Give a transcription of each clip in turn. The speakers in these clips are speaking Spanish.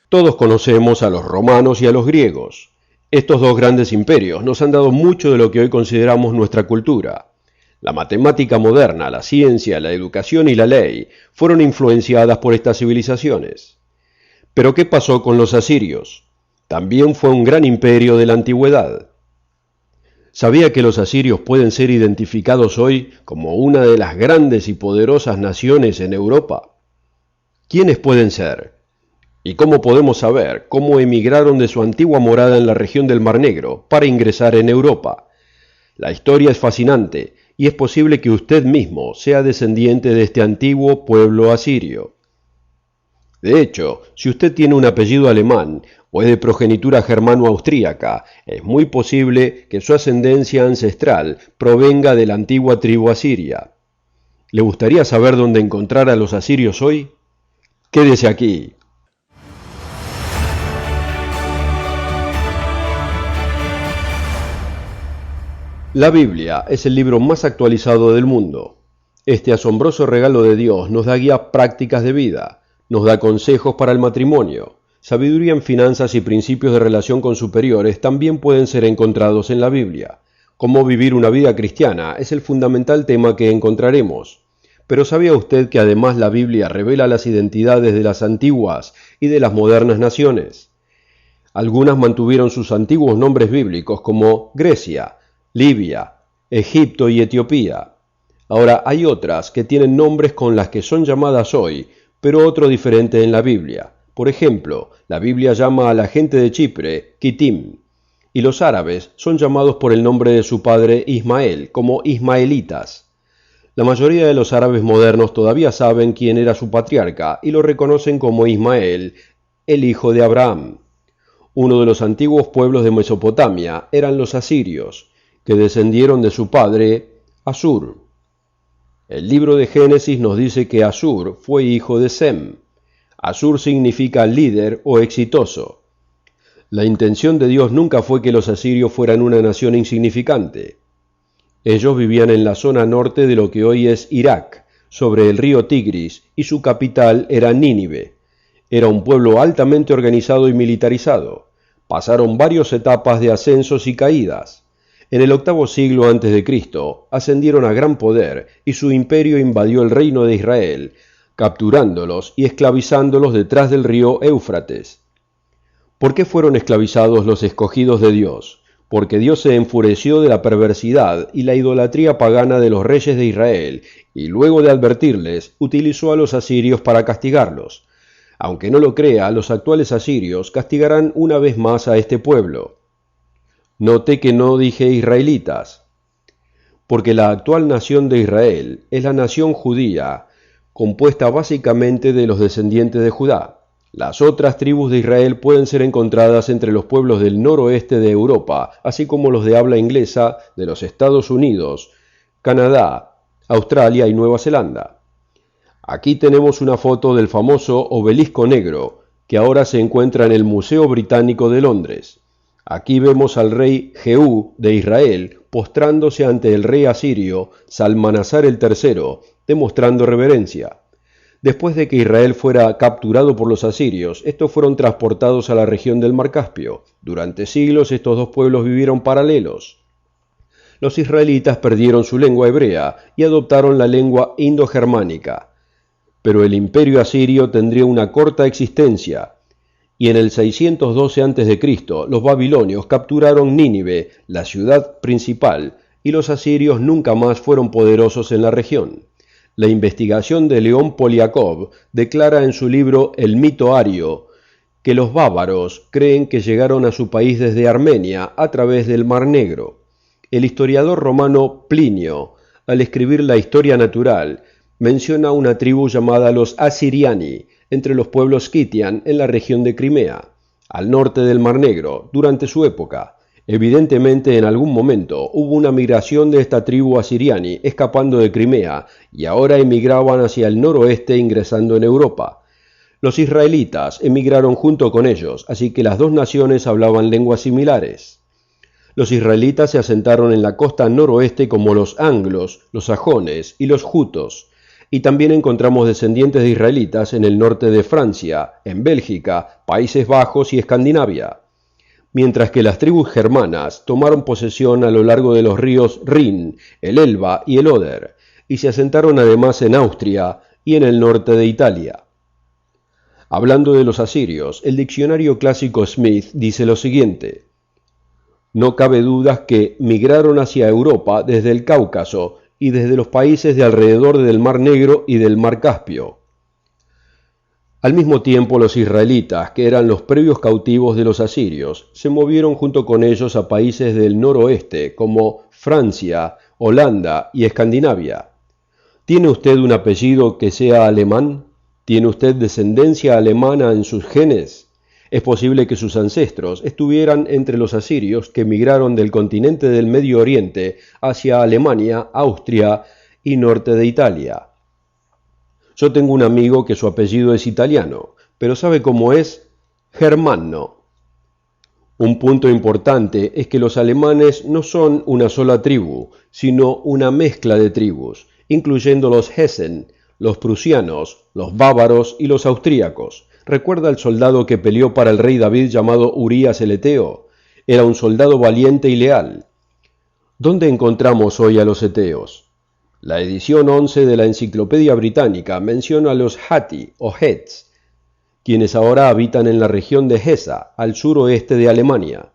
Todos conocemos a los romanos y a los griegos. Estos dos grandes imperios nos han dado mucho de lo que hoy consideramos nuestra cultura. La matemática moderna, la ciencia, la educación y la ley fueron influenciadas por estas civilizaciones. Pero ¿qué pasó con los asirios? También fue un gran imperio de la antigüedad. ¿Sabía que los asirios pueden ser identificados hoy como una de las grandes y poderosas naciones en Europa? ¿Quiénes pueden ser? ¿Y cómo podemos saber cómo emigraron de su antigua morada en la región del Mar Negro para ingresar en Europa? La historia es fascinante y es posible que usted mismo sea descendiente de este antiguo pueblo asirio. De hecho, si usted tiene un apellido alemán o es de progenitura germano-austríaca, es muy posible que su ascendencia ancestral provenga de la antigua tribu asiria. ¿Le gustaría saber dónde encontrar a los asirios hoy? Quédese aquí. La Biblia es el libro más actualizado del mundo. Este asombroso regalo de Dios nos da guías prácticas de vida, nos da consejos para el matrimonio. Sabiduría en finanzas y principios de relación con superiores también pueden ser encontrados en la Biblia. Cómo vivir una vida cristiana es el fundamental tema que encontraremos. Pero ¿sabía usted que además la Biblia revela las identidades de las antiguas y de las modernas naciones? Algunas mantuvieron sus antiguos nombres bíblicos como Grecia, Libia, Egipto y Etiopía. Ahora hay otras que tienen nombres con las que son llamadas hoy, pero otro diferente en la Biblia. Por ejemplo, la Biblia llama a la gente de Chipre Kitim, y los árabes son llamados por el nombre de su padre Ismael, como ismaelitas. La mayoría de los árabes modernos todavía saben quién era su patriarca y lo reconocen como Ismael, el hijo de Abraham. Uno de los antiguos pueblos de Mesopotamia eran los asirios, que descendieron de su padre Asur. El libro de Génesis nos dice que Asur fue hijo de Sem. Asur significa líder o exitoso. La intención de Dios nunca fue que los asirios fueran una nación insignificante. Ellos vivían en la zona norte de lo que hoy es Irak, sobre el río Tigris, y su capital era Nínive. Era un pueblo altamente organizado y militarizado. Pasaron varias etapas de ascensos y caídas. En el octavo siglo antes de Cristo ascendieron a gran poder y su imperio invadió el reino de Israel, capturándolos y esclavizándolos detrás del río Éufrates. ¿Por qué fueron esclavizados los escogidos de Dios? Porque Dios se enfureció de la perversidad y la idolatría pagana de los reyes de Israel, y luego de advertirles, utilizó a los asirios para castigarlos. Aunque no lo crea, los actuales asirios castigarán una vez más a este pueblo. Note que no dije israelitas, porque la actual nación de Israel es la nación judía, compuesta básicamente de los descendientes de Judá. Las otras tribus de Israel pueden ser encontradas entre los pueblos del noroeste de Europa, así como los de habla inglesa de los Estados Unidos, Canadá, Australia y Nueva Zelanda. Aquí tenemos una foto del famoso obelisco negro, que ahora se encuentra en el Museo Británico de Londres. Aquí vemos al rey Jehú de Israel postrándose ante el rey asirio Salmanasar III, demostrando reverencia. Después de que Israel fuera capturado por los asirios, estos fueron transportados a la región del Mar Caspio. Durante siglos estos dos pueblos vivieron paralelos. Los israelitas perdieron su lengua hebrea y adoptaron la lengua indogermánica. Pero el imperio asirio tendría una corta existencia. Y en el 612 a.C., los babilonios capturaron Nínive, la ciudad principal, y los asirios nunca más fueron poderosos en la región. La investigación de León Poliakov declara en su libro El mito ario que los bávaros creen que llegaron a su país desde Armenia a través del Mar Negro. El historiador romano Plinio, al escribir la Historia Natural, menciona una tribu llamada los Asiriani, entre los pueblos Kitian en la región de Crimea, al norte del Mar Negro, durante su época. Evidentemente en algún momento hubo una migración de esta tribu asiriani escapando de Crimea y ahora emigraban hacia el noroeste ingresando en Europa. Los israelitas emigraron junto con ellos, así que las dos naciones hablaban lenguas similares. Los israelitas se asentaron en la costa noroeste como los anglos, los sajones y los jutos. Y también encontramos descendientes de israelitas en el norte de Francia, en Bélgica, Países Bajos y Escandinavia, mientras que las tribus germanas tomaron posesión a lo largo de los ríos Rin, el Elba y el Oder, y se asentaron además en Austria y en el norte de Italia. Hablando de los asirios, el diccionario clásico Smith dice lo siguiente: no cabe duda que migraron hacia Europa desde el Cáucaso y desde los países de alrededor del Mar Negro y del Mar Caspio. Al mismo tiempo, los israelitas, que eran los previos cautivos de los asirios, se movieron junto con ellos a países del noroeste como Francia, Holanda y Escandinavia. ¿Tiene usted un apellido que sea alemán? ¿Tiene usted descendencia alemana en sus genes? Es posible que sus ancestros estuvieran entre los asirios que migraron del continente del Medio Oriente hacia Alemania, Austria y norte de Italia. Yo tengo un amigo que su apellido es italiano, pero ¿sabe cómo es? Germano. Un punto importante es que los alemanes no son una sola tribu, sino una mezcla de tribus, incluyendo los Hessen, los prusianos, los bávaros y los austríacos. ¿Recuerda el soldado que peleó para el rey David llamado Urías el Eteo? Era un soldado valiente y leal. ¿Dónde encontramos hoy a los eteos? La edición 11 de la Enciclopedia Británica menciona a los Hatti o Hets, quienes ahora habitan en la región de Hesa, al suroeste de Alemania.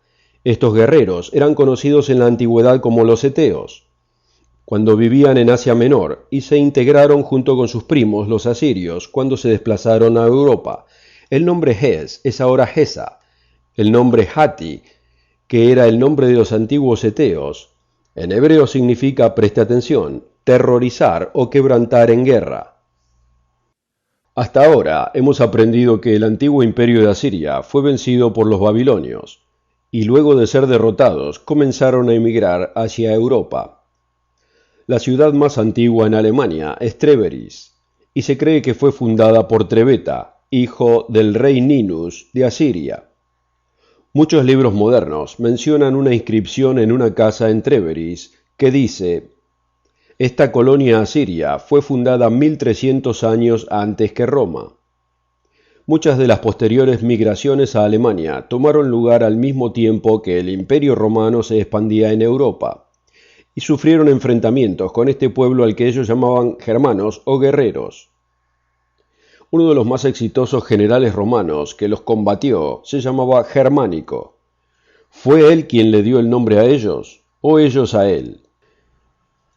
Estos guerreros eran conocidos en la antigüedad como los eteos, cuando vivían en Asia Menor, y se integraron junto con sus primos, los asirios, cuando se desplazaron a Europa. El nombre Hes es ahora Hesa. El nombre Hatti, que era el nombre de los antiguos eteos, en hebreo significa, preste atención, terrorizar o quebrantar en guerra. Hasta ahora hemos aprendido que el antiguo imperio de Asiria fue vencido por los babilonios, y luego de ser derrotados comenzaron a emigrar hacia Europa. La ciudad más antigua en Alemania es Trèveris, y se cree que fue fundada por Trebeta, hijo del rey Ninus de Asiria. Muchos libros modernos mencionan una inscripción en una casa en Trèveris que dice: esta colonia asiria fue fundada 1300 años antes que Roma. Muchas de las posteriores migraciones a Alemania tomaron lugar al mismo tiempo que el Imperio Romano se expandía en Europa, y sufrieron enfrentamientos con este pueblo al que ellos llamaban germanos o guerreros. Uno de los más exitosos generales romanos que los combatió se llamaba Germánico. ¿Fue él quien le dio el nombre a ellos, o ellos a él?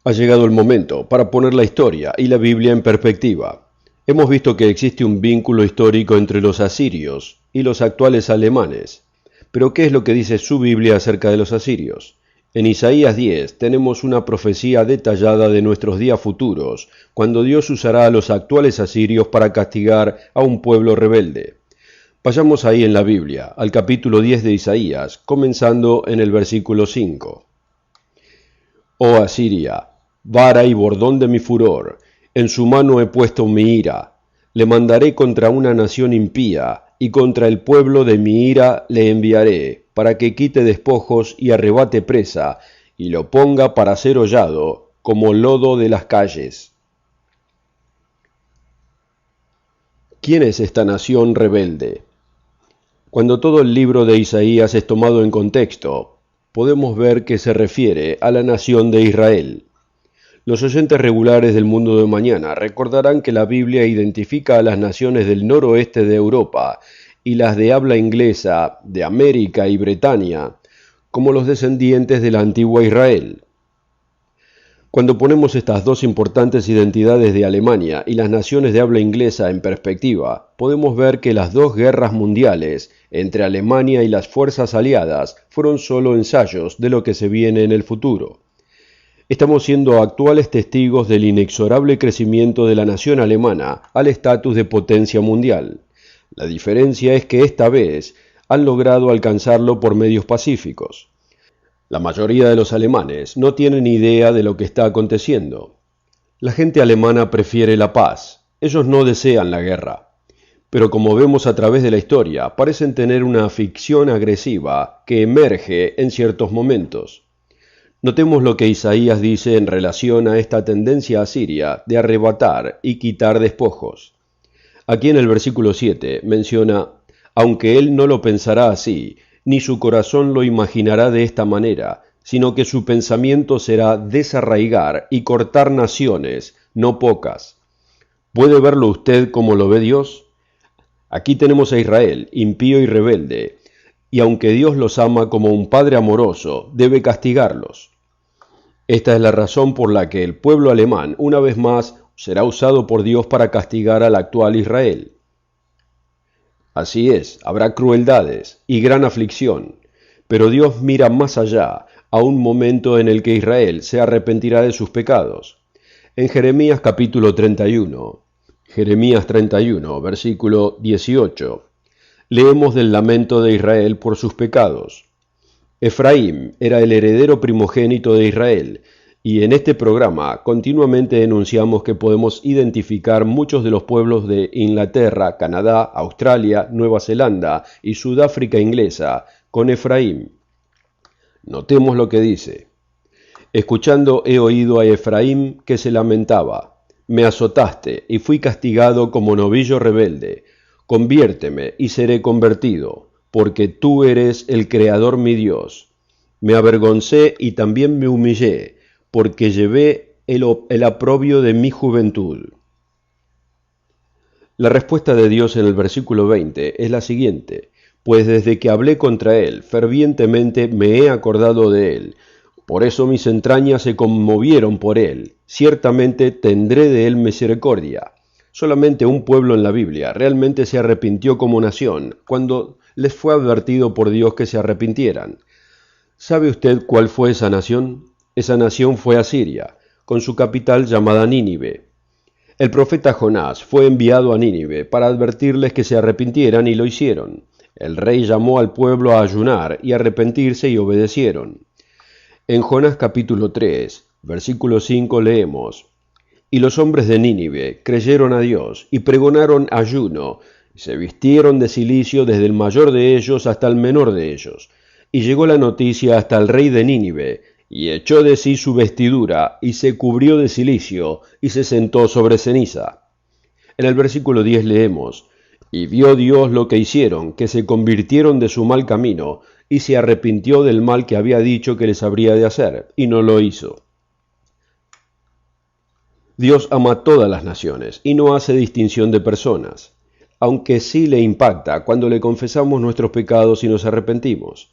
Ha llegado el momento para poner la historia y la Biblia en perspectiva. Hemos visto que existe un vínculo histórico entre los asirios y los actuales alemanes. Pero ¿qué es lo que dice su Biblia acerca de los asirios? En Isaías 10 tenemos una profecía detallada de nuestros días futuros, cuando Dios usará a los actuales asirios para castigar a un pueblo rebelde. Vayamos ahí en la Biblia, al capítulo 10 de Isaías, comenzando en el versículo 5. Oh Asiria, vara y bordón de mi furor, en su mano he puesto mi ira. Le mandaré contra una nación impía, y contra el pueblo de mi ira le enviaré, para que quite despojos y arrebate presa, y lo ponga para ser hollado, como lodo de las calles. ¿Quién es esta nación rebelde? Cuando todo el libro de Isaías es tomado en contexto, podemos ver que se refiere a la nación de Israel. Los oyentes regulares del Mundo de Mañana recordarán que la Biblia identifica a las naciones del noroeste de Europa y las de habla inglesa de América y Bretaña como los descendientes de la antigua Israel. Cuando ponemos estas dos importantes identidades de Alemania y las naciones de habla inglesa en perspectiva, podemos ver que las dos guerras mundiales entre Alemania y las fuerzas aliadas fueron solo ensayos de lo que se viene en el futuro. Estamos siendo actuales testigos del inexorable crecimiento de la nación alemana al estatus de potencia mundial. La diferencia es que esta vez han logrado alcanzarlo por medios pacíficos. La mayoría de los alemanes no tienen idea de lo que está aconteciendo. La gente alemana prefiere la paz. Ellos no desean la guerra. Pero como vemos a través de la historia, parecen tener una afición agresiva que emerge en ciertos momentos. Notemos lo que Isaías dice en relación a esta tendencia asiria de arrebatar y quitar despojos. Aquí en el versículo 7 menciona, aunque él no lo pensará así, ni su corazón lo imaginará de esta manera, sino que su pensamiento será desarraigar y cortar naciones, no pocas. ¿Puede verlo usted como lo ve Dios? Aquí tenemos a Israel, impío y rebelde, y aunque Dios los ama como un padre amoroso, debe castigarlos. Esta es la razón por la que el pueblo alemán, una vez más, será usado por Dios para castigar al actual Israel. Así es, habrá crueldades y gran aflicción, pero Dios mira más allá, a un momento en el que Israel se arrepentirá de sus pecados. En Jeremías capítulo 31, Jeremías 31, versículo 18, leemos del lamento de Israel por sus pecados. Efraín era el heredero primogénito de Israel, y en este programa continuamente enunciamos que podemos identificar muchos de los pueblos de Inglaterra, Canadá, Australia, Nueva Zelanda y Sudáfrica inglesa con Efraín. Notemos lo que dice. Escuchando he oído a Efraín que se lamentaba. Me azotaste y fui castigado como novillo rebelde. Conviérteme y seré convertido, porque tú eres el Creador mi Dios. Me avergoncé y también me humillé, porque llevé el aprobio de mi juventud. La respuesta de Dios en el versículo 20 es la siguiente: pues desde que hablé contra él, fervientemente me he acordado de él. Por eso mis entrañas se conmovieron por él. Ciertamente tendré de él misericordia. Solamente un pueblo en la Biblia realmente se arrepintió como nación, cuando les fue advertido por Dios que se arrepintieran. ¿Sabe usted cuál fue esa nación? Esa nación fue Asiria, con su capital llamada Nínive. El profeta Jonás fue enviado a Nínive para advertirles que se arrepintieran y lo hicieron. El rey llamó al pueblo a ayunar y arrepentirse y obedecieron. En Jonás capítulo 3, versículo 5 leemos: Y los hombres de Nínive creyeron a Dios y pregonaron ayuno, y se vistieron de cilicio desde el mayor de ellos hasta el menor de ellos. Y llegó la noticia hasta el rey de Nínive, y echó de sí su vestidura, y se cubrió de cilicio, y se sentó sobre ceniza. En el versículo 10 leemos: Y vio Dios lo que hicieron, que se convirtieron de su mal camino, y se arrepintió del mal que había dicho que les habría de hacer, y no lo hizo. Dios ama a todas las naciones, y no hace distinción de personas, aunque sí le impacta cuando le confesamos nuestros pecados y nos arrepentimos.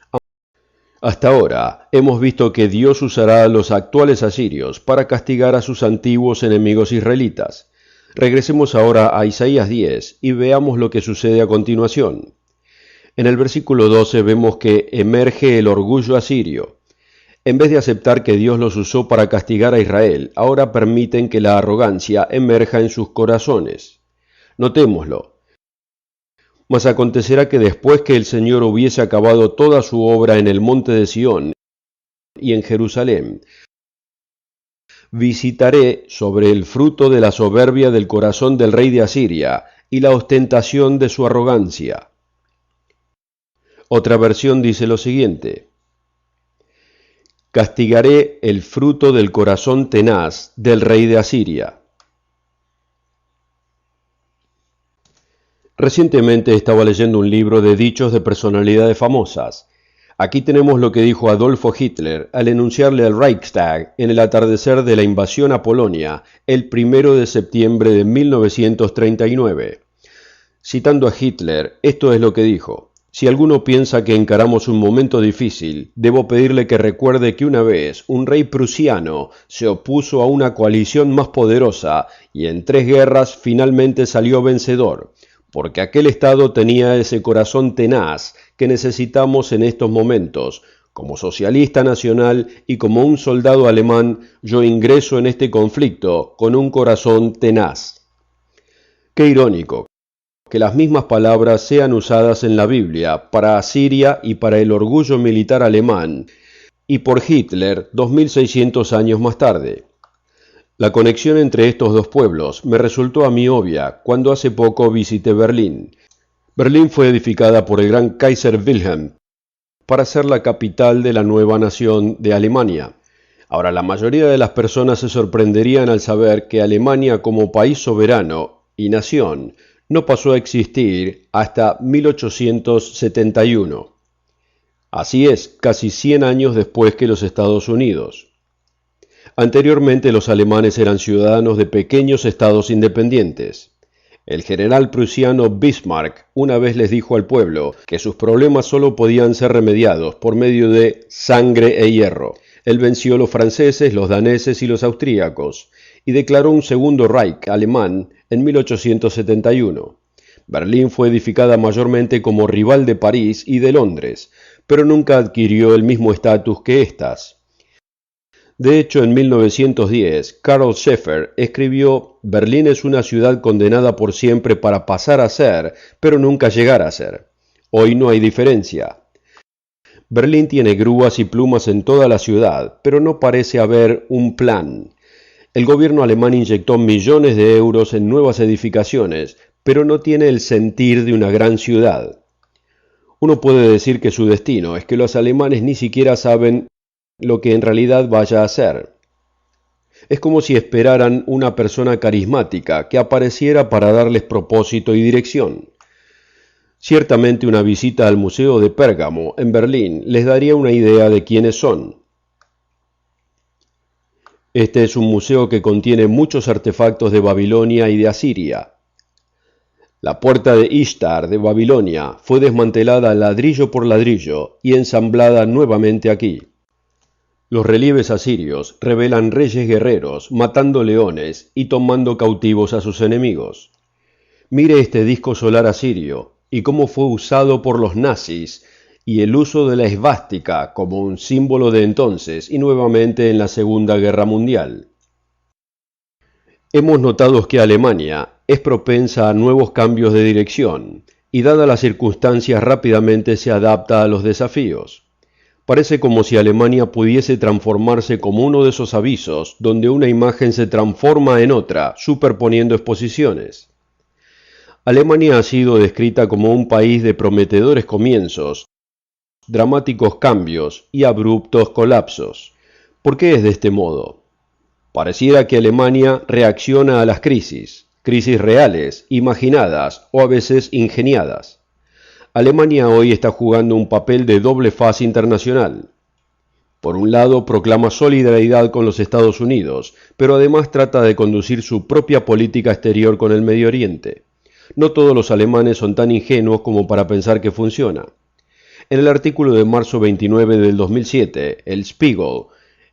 Hasta ahora hemos visto que Dios usará a los actuales asirios para castigar a sus antiguos enemigos israelitas. Regresemos ahora a Isaías 10 y veamos lo que sucede a continuación. En el versículo 12 vemos que emerge el orgullo asirio. En vez de aceptar que Dios los usó para castigar a Israel, ahora permiten que la arrogancia emerja en sus corazones. Notémoslo. Mas acontecerá que después que el Señor hubiese acabado toda su obra en el monte de Sión y en Jerusalén, visitaré sobre el fruto de la soberbia del corazón del rey de Asiria y la ostentación de su arrogancia. Otra versión dice lo siguiente: castigaré el fruto del corazón tenaz del rey de Asiria. Recientemente estaba leyendo un libro de dichos de personalidades famosas. Aquí tenemos lo que dijo Adolfo Hitler al enunciarle al Reichstag en el atardecer de la invasión a Polonia el 1 de septiembre de 1939. Citando a Hitler, esto es lo que dijo: si alguno piensa que encaramos un momento difícil, debo pedirle que recuerde que una vez un rey prusiano se opuso a una coalición más poderosa y en 3 guerras finalmente salió vencedor, porque aquel Estado tenía ese corazón tenaz que necesitamos en estos momentos. Como socialista nacional y como un soldado alemán, yo ingreso en este conflicto con un corazón tenaz. Qué irónico que las mismas palabras sean usadas en la Biblia para Asiria y para el orgullo militar alemán, y por Hitler 2600 años más tarde. La conexión entre estos dos pueblos me resultó a mí obvia cuando hace poco visité Berlín. Berlín fue edificada por el gran Kaiser Wilhelm para ser la capital de la nueva nación de Alemania. Ahora, la mayoría de las personas se sorprenderían al saber que Alemania como país soberano y nación no pasó a existir hasta 1871. Así es, casi 100 años después que los Estados Unidos. Anteriormente los alemanes eran ciudadanos de pequeños estados independientes. El general prusiano Bismarck una vez les dijo al pueblo que sus problemas solo podían ser remediados por medio de sangre e hierro. Él venció a los franceses, los daneses y los austríacos y declaró un segundo Reich alemán en 1871. Berlín fue edificada mayormente como rival de París y de Londres, pero nunca adquirió el mismo estatus que éstas. De hecho, en 1910, Karl Scheffer escribió: Berlín es una ciudad condenada por siempre para pasar a ser, pero nunca llegar a ser. Hoy no hay diferencia. Berlín tiene grúas y plumas en toda la ciudad, pero no parece haber un plan. El gobierno alemán inyectó millones de euros en nuevas edificaciones, pero no tiene el sentir de una gran ciudad. Uno puede decir que su destino es que los alemanes ni siquiera saben lo que en realidad vaya a ser. Es como si esperaran una persona carismática que apareciera para darles propósito y dirección. Ciertamente una visita al Museo de Pérgamo en Berlín les daría una idea de quiénes son. Este es un museo que contiene muchos artefactos de Babilonia y de Asiria. La puerta de Ishtar de Babilonia fue desmantelada ladrillo por ladrillo y ensamblada nuevamente aquí. Los relieves asirios revelan reyes guerreros matando leones y tomando cautivos a sus enemigos. Mire este disco solar asirio y cómo fue usado por los nazis y el uso de la esvástica como un símbolo de entonces y nuevamente en la Segunda Guerra Mundial. Hemos notado que Alemania es propensa a nuevos cambios de dirección y dadas las circunstancias rápidamente se adapta a los desafíos. Parece como si Alemania pudiese transformarse como uno de esos avisos donde una imagen se transforma en otra, superponiendo exposiciones. Alemania ha sido descrita como un país de prometedores comienzos, dramáticos cambios y abruptos colapsos. ¿Por qué es de este modo? Pareciera que Alemania reacciona a las crisis reales, imaginadas o a veces ingeniadas. Alemania hoy está jugando un papel de doble faz internacional. Por un lado, proclama solidaridad con los Estados Unidos, pero además trata de conducir su propia política exterior con el Medio Oriente. No todos los alemanes son tan ingenuos como para pensar que funciona. En el artículo de marzo 29 del 2007, el Spiegel,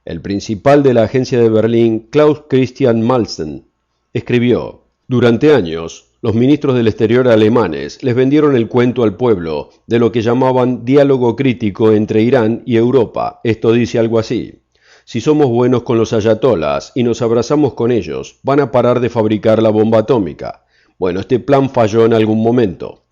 el principal de la agencia de Berlín, Klaus Christian Malmsten, escribió: durante años, los ministros del exterior alemanes les vendieron el cuento al pueblo de lo que llamaban diálogo crítico entre Irán y Europa. Esto dice algo así: si somos buenos con los ayatolás y nos abrazamos con ellos, van a parar de fabricar la bomba atómica. Bueno, este plan falló en algún momento.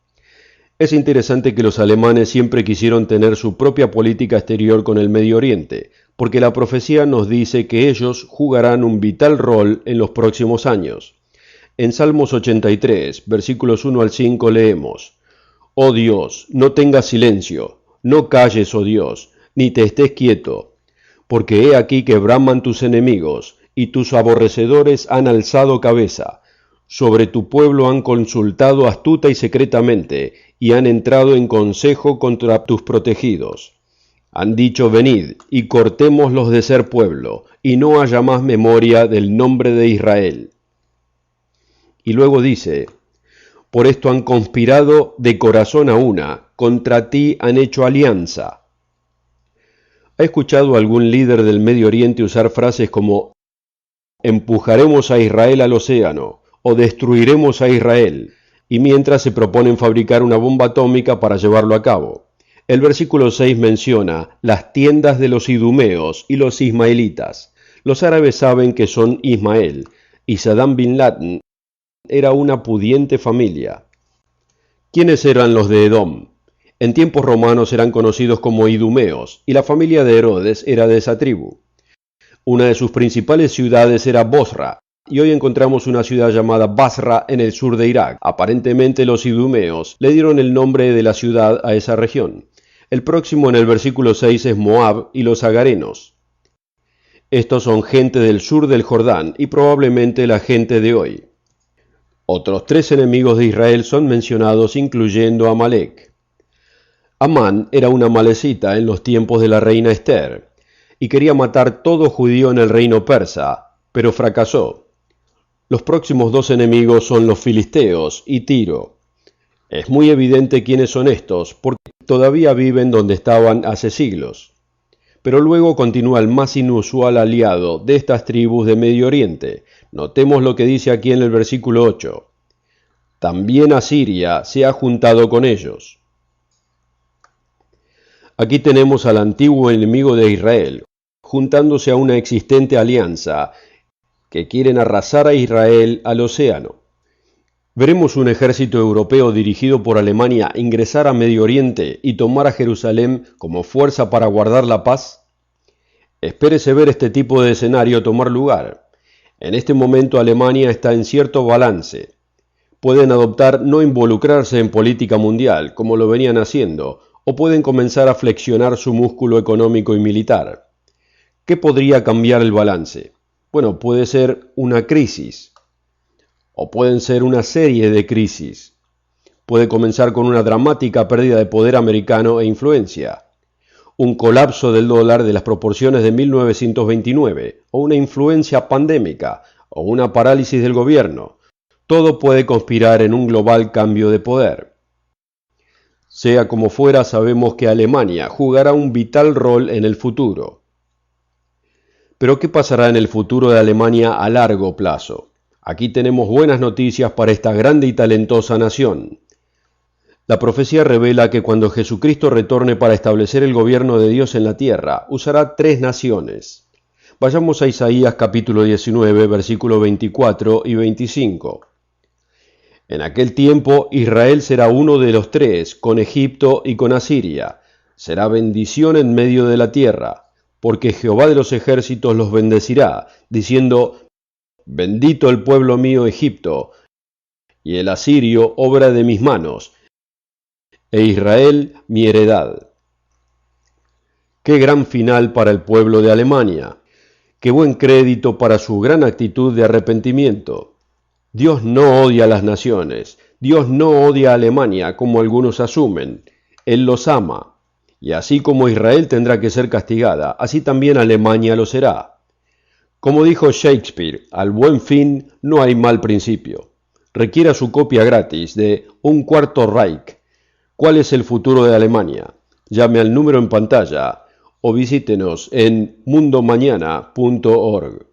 Es interesante que los alemanes siempre quisieron tener su propia política exterior con el Medio Oriente, porque la profecía nos dice que ellos jugarán un vital rol en los próximos años. En Salmos 83, versículos 1 al 5 leemos: Oh Dios, no tengas silencio, no calles, oh Dios, ni te estés quieto, porque he aquí que braman tus enemigos, y tus aborrecedores han alzado cabeza. Sobre tu pueblo han consultado astuta y secretamente, y han entrado en consejo contra tus protegidos. Han dicho: venid, y cortémoslos de ser pueblo, y no haya más memoria del nombre de Israel. Y luego dice: por esto han conspirado de corazón a una, contra ti han hecho alianza. ¿Ha escuchado algún líder del Medio Oriente usar frases como empujaremos a Israel al océano o destruiremos a Israel, y mientras se proponen fabricar una bomba atómica para llevarlo a cabo? El versículo 6 menciona las tiendas de los idumeos y los ismaelitas. Los árabes saben que son Ismael, y Saddam Bin Laden era una pudiente familia. ¿Quiénes eran los de Edom? En tiempos romanos eran conocidos como idumeos, y la familia de Herodes era de esa tribu. Una de sus principales ciudades era Bosra, y hoy encontramos una ciudad llamada Basra en el sur de Irak. Aparentemente los idumeos le dieron el nombre de la ciudad a esa región. El próximo en el versículo 6 es Moab y los agarenos. Estos son gente del sur del Jordán y probablemente la gente de hoy. Otros 3 enemigos de Israel son mencionados incluyendo a Amalek. Amán era una malecita en los tiempos de la reina Esther y quería matar todo judío en el reino persa, pero fracasó. Los próximos 2 enemigos son los filisteos y Tiro. Es muy evidente quiénes son estos porque todavía viven donde estaban hace siglos. Pero luego continúa el más inusual aliado de estas tribus de Medio Oriente. Notemos lo que dice aquí en el versículo 8. También Asiria se ha juntado con ellos. Aquí tenemos al antiguo enemigo de Israel, juntándose a una existente alianza que quieren arrasar a Israel al océano. ¿Veremos un ejército europeo dirigido por Alemania ingresar a Medio Oriente y tomar a Jerusalén como fuerza para guardar la paz? Espérese ver este tipo de escenario tomar lugar. En este momento Alemania está en cierto balance. Pueden adoptar no involucrarse en política mundial, como lo venían haciendo, o pueden comenzar a flexionar su músculo económico y militar. ¿Qué podría cambiar el balance? Bueno, puede ser una crisis. O pueden ser una serie de crisis. Puede comenzar con una dramática pérdida de poder americano e influencia, un colapso del dólar de las proporciones de 1929, o una influencia pandémica, o una parálisis del gobierno. Todo puede conspirar en un global cambio de poder. Sea como fuera, sabemos que Alemania jugará un vital rol en el futuro. Pero ¿qué pasará en el futuro de Alemania a largo plazo? Aquí tenemos buenas noticias para esta grande y talentosa nación. La profecía revela que cuando Jesucristo retorne para establecer el gobierno de Dios en la tierra, usará 3 naciones. Vayamos a Isaías capítulo 19, versículos 24 y 25. En aquel tiempo Israel será uno de los 3, con Egipto y con Asiria. Será bendición en medio de la tierra, porque Jehová de los ejércitos los bendecirá, diciendo: Bendito el pueblo mío Egipto, y el asirio obra de mis manos, e Israel mi heredad. Qué gran final para el pueblo de Alemania. Qué buen crédito para su gran actitud de arrepentimiento. Dios no odia a las naciones. Dios no odia a Alemania como algunos asumen. Él los ama. Y así como Israel tendrá que ser castigada, así también Alemania lo será. Como dijo Shakespeare, al buen fin no hay mal principio. Requiera su copia gratis de Un Cuarto Reich. ¿Cuál es el futuro de Alemania? Llame al número en pantalla o visítenos en mundomañana.org.